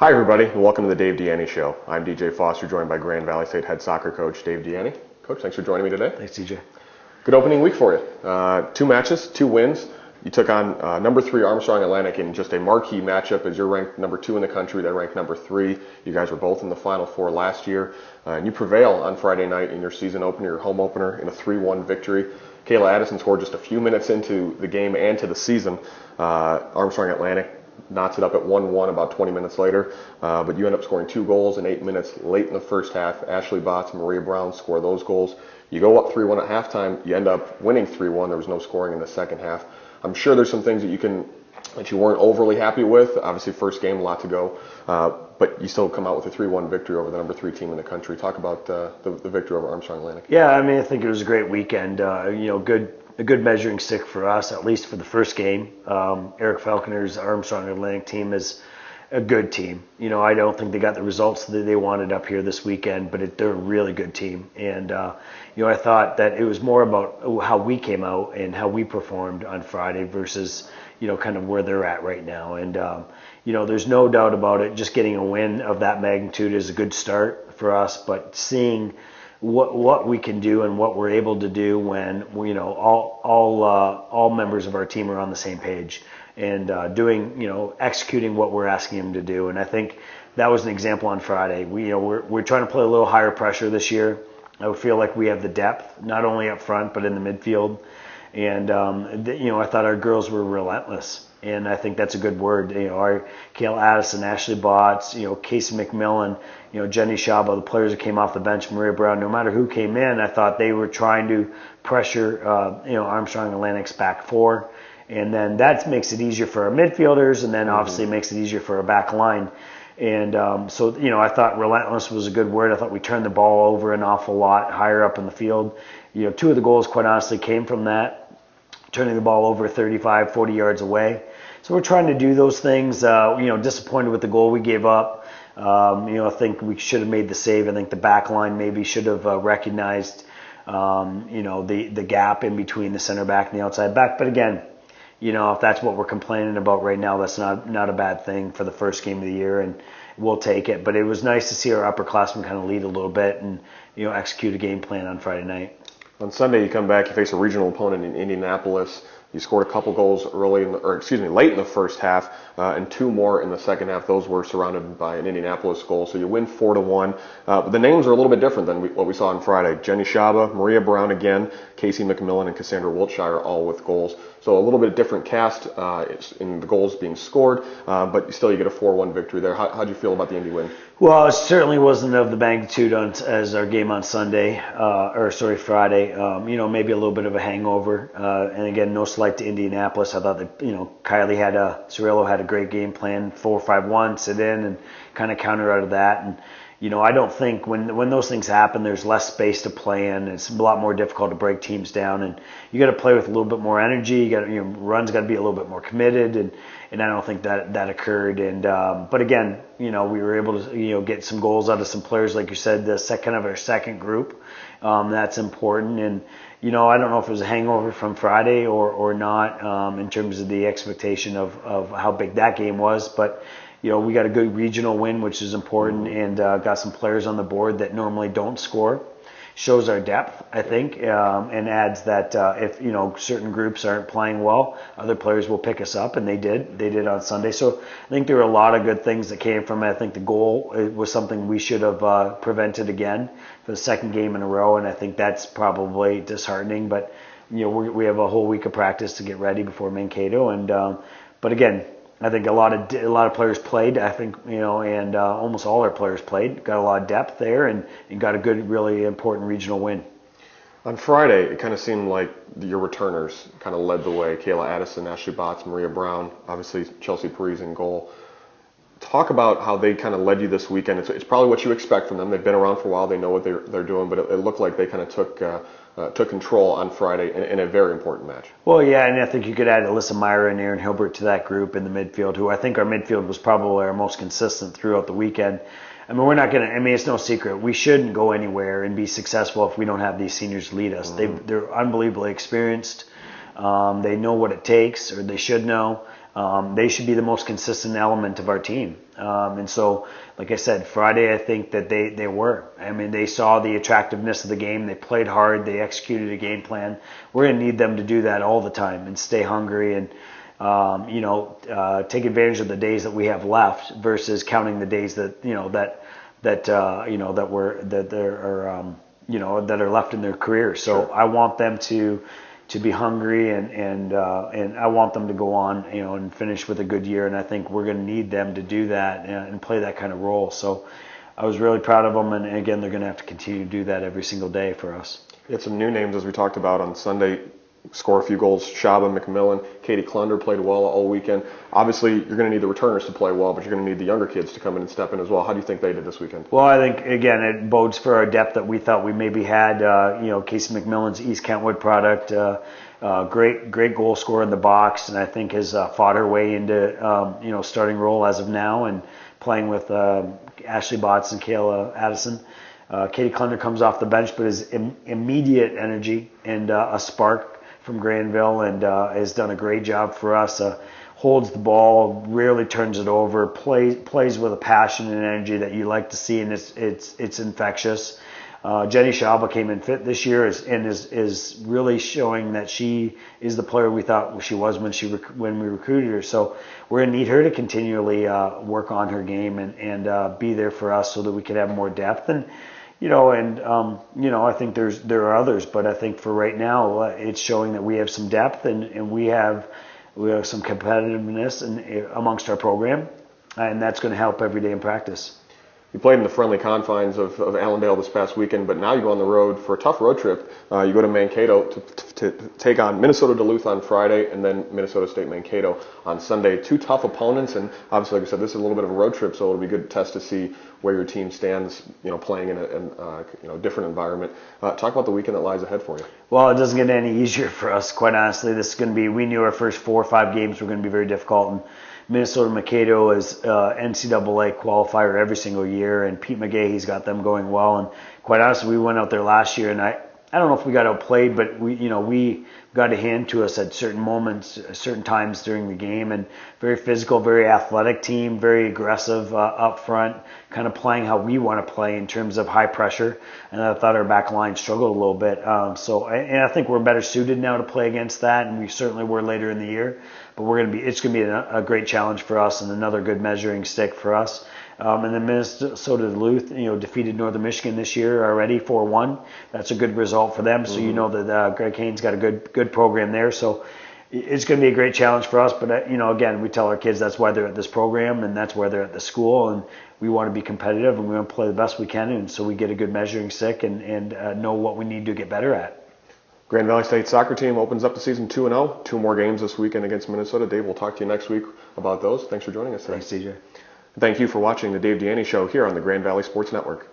Hi everybody, and welcome to the Dave DiIanni Show. I'm DJ Foster, joined by Grand Valley State head soccer coach Dave DiIanni. Coach, thanks for joining me today. Thanks, DJ. Good opening week for you. 2 matches, 2 wins. You took on number 3 Armstrong Atlantic in just a marquee matchup as you're ranked number 2 in the country. They're ranked number 3. You guys were both in the Final Four last year. And you prevail on Friday night in your season opener, your home opener, in a 3-1 victory. Kayla Addison scored just a few minutes into the game and to the season. Armstrong Atlantic knots it up at 1-1 about 20 minutes later, but you end up scoring 2 goals in 8 minutes late in the first half. Ashley Botts and Maria Brown score those goals. You go up 3-1 at halftime. You end up winning 3-1. There was no scoring in the second half. I'm sure there's some things that you weren't overly happy with. Obviously, first game, a lot to go, but you still come out with a 3-1 victory over the number 3 team in the country. Talk about the victory over Armstrong Atlantic. Yeah, I mean, I think it was a great weekend. A good measuring stick for us, at least for the first game. Eric Falconer's Armstrong Atlantic team is a good team. I don't think they got the results that they wanted up here this weekend, but they're a really good team. And, I thought that it was more about how we came out and how we performed on Friday versus, kind of where they're at right now. And, there's no doubt about it. Just getting a win of that magnitude is a good start for us, but seeing what we can do and what we're able to do when all members of our team are on the same page and executing what we're asking them to do. And I think that was an example on Friday. We're trying to play a little higher pressure this year. I feel like we have the depth, not only up front but in the midfield. And I thought our girls were relentless. And I think that's a good word. Our Kayla Addison, Ashley Botts, Casey McMillan, Jenny Shaba, the players that came off the bench, Maria Brown, no matter who came in, I thought they were trying to pressure, Armstrong Atlantic's back four. And then that makes it easier for our midfielders, and then obviously makes it easier for our back line. And I thought relentless was a good word. I thought we turned the ball over an awful lot higher up in the field. 2 of the goals, quite honestly, came from that, turning the ball over 35, 40 yards away. So we're trying to do those things. Disappointed with the goal we gave up. I think we should have made the save. I think the back line maybe should have recognized, the gap in between the center back and the outside back. But again, if that's what we're complaining about right now, that's not a bad thing for the first game of the year, and we'll take it. But it was nice to see our upperclassmen kind of lead a little bit and, execute a game plan on Friday night. On Sunday, you come back, you face a regional opponent in Indianapolis. You scored a couple goals late in the first half, and 2 more in the second half. Those were surrounded by an Indianapolis goal. So you win 4-1. But the names are a little bit different than what we saw on Friday. Jenny Shaba, Maria Brown again, Casey McMillan, and Cassandra Wiltshire all with goals. So a little bit different cast in the goals being scored, but still you get a 4-1 victory there. How'd you feel about the Indy win? Well, it certainly wasn't of the magnitude as our game on Friday. Maybe a little bit of a hangover. And again, no slight to Indianapolis. I thought that, Cirillo had a great game plan, 4-5-1, sit in and kind of counter out of that. And, I don't think when those things happen, there's less space to play in. It's a lot more difficult to break teams down, and you got to play with a little bit more energy. You got runs got to be a little bit more committed, and I don't think that occurred. And but again, we were able to get some goals out of some players, like you said, the second of our second group. That's important, and I don't know if it was a hangover from Friday or not in terms of the expectation of how big that game was, but. We got a good regional win, which is important, and got some players on the board that normally don't score. Shows our depth, I think, and adds that if certain groups aren't playing well, other players will pick us up, and they did. They did on Sunday. So I think there were a lot of good things that came from it. I think the goal was something we should have prevented again for the second game in a row, and I think that's probably disheartening. But we have a whole week of practice to get ready before Mankato, and but again. I think a lot of players played. I think and almost all our players played. Got a lot of depth there, and got a good, really important regional win. On Friday, it kind of seemed like your returners kind of led the way. Kayla Addison, Ashley Botts, Maria Brown, obviously Chelsea Parise in goal. Talk about how they kind of led you this weekend. It's probably what you expect from them. They've been around for a while. They know what they're doing, but it looked like they kind of took control on Friday in a very important match. Well, yeah, and I think you could add Alyssa Meyer and Erin Hilbert to that group in the midfield, who I think our midfield was probably our most consistent throughout the weekend. I mean, it's no secret. We shouldn't go anywhere and be successful if we don't have these seniors lead us. Mm-hmm. They're unbelievably experienced. They know what it takes, or they should know. They should be the most consistent element of our team. And so, like I said, Friday, I think that they were. I mean, they saw the attractiveness of the game. They played hard. They executed a game plan. We're going to need them to do that all the time and stay hungry and, take advantage of the days that we have left versus counting the days that, that are left in their career. So Sure. I want them to be hungry and I want them to go on, and finish with a good year. And I think we're going to need them to do that and play that kind of role. So I was really proud of them. And again, they're going to have to continue to do that every single day for us. You had some new names, as we talked about on Sunday. Score a few goals. Shaba McMillan, Katie Klunder played well all weekend. Obviously, you're going to need the returners to play well, but you're going to need the younger kids to come in and step in as well. How do you think they did this weekend? Well, I think, again, it bodes for our depth that we thought we maybe had. Casey McMillan's East Kentwood product, great goal scorer in the box, and I think has fought her way into, starting role as of now and playing with Ashley Botts and Kayla Addison. Katie Klunder comes off the bench, but is immediate energy and a spark from Granville, and has done a great job for us. Holds the ball, rarely turns it over, plays with a passion and energy that you like to see, and it's infectious. Jenny Shaba came in fit this year and is really showing that she is the player we thought she was when we recruited her. So we're going to need her to continually work on her game and be there for us so that we can have more depth. And I think there are others, but I think for right now, it's showing that we have some depth and we have some competitiveness amongst our program, and that's going to help every day in practice. You played in the friendly confines of Allendale this past weekend, but now you go on the road for a tough road trip. You go to Mankato to take on Minnesota Duluth on Friday and then Minnesota State Mankato on Sunday. Two tough opponents, and obviously, like I said, this is a little bit of a road trip, so it'll be a good test to see where your team stands, playing in a different environment. Talk about the weekend that lies ahead for you. Well, it doesn't get any easier for us, quite honestly. This is going to be, we knew our first 4 or 5 games were going to be very difficult, and Minnesota Mankato is NCAA qualifier every single year, and Pete McGahee's got them going well. And quite honestly, we went out there last year, and I don't know if we got outplayed, but we got a hand to us at certain moments, certain times during the game, and very physical, very athletic team, very aggressive up front, kind of playing how we want to play in terms of high pressure. And I thought our back line struggled a little bit. And I think we're better suited now to play against that, and we certainly were later in the year. But it's going to be a great challenge for us and another good measuring stick for us. And then Minnesota Duluth, defeated Northern Michigan this year already 4-1. That's a good result for them. So that Greg Haynes got a good program there. So it's going to be a great challenge for us. But again, we tell our kids that's why they're at this program and that's why they're at the school. And we want to be competitive and we want to play the best we can. And so we get a good measuring stick and know what we need to get better at. Grand Valley State soccer team opens up the season 2-0. 2 more games this weekend against Minnesota. Dave, we'll talk to you next week about those. Thanks for joining us today. Thanks, TJ. Thank you for watching the Dave DiIanni Show here on the Grand Valley Sports Network.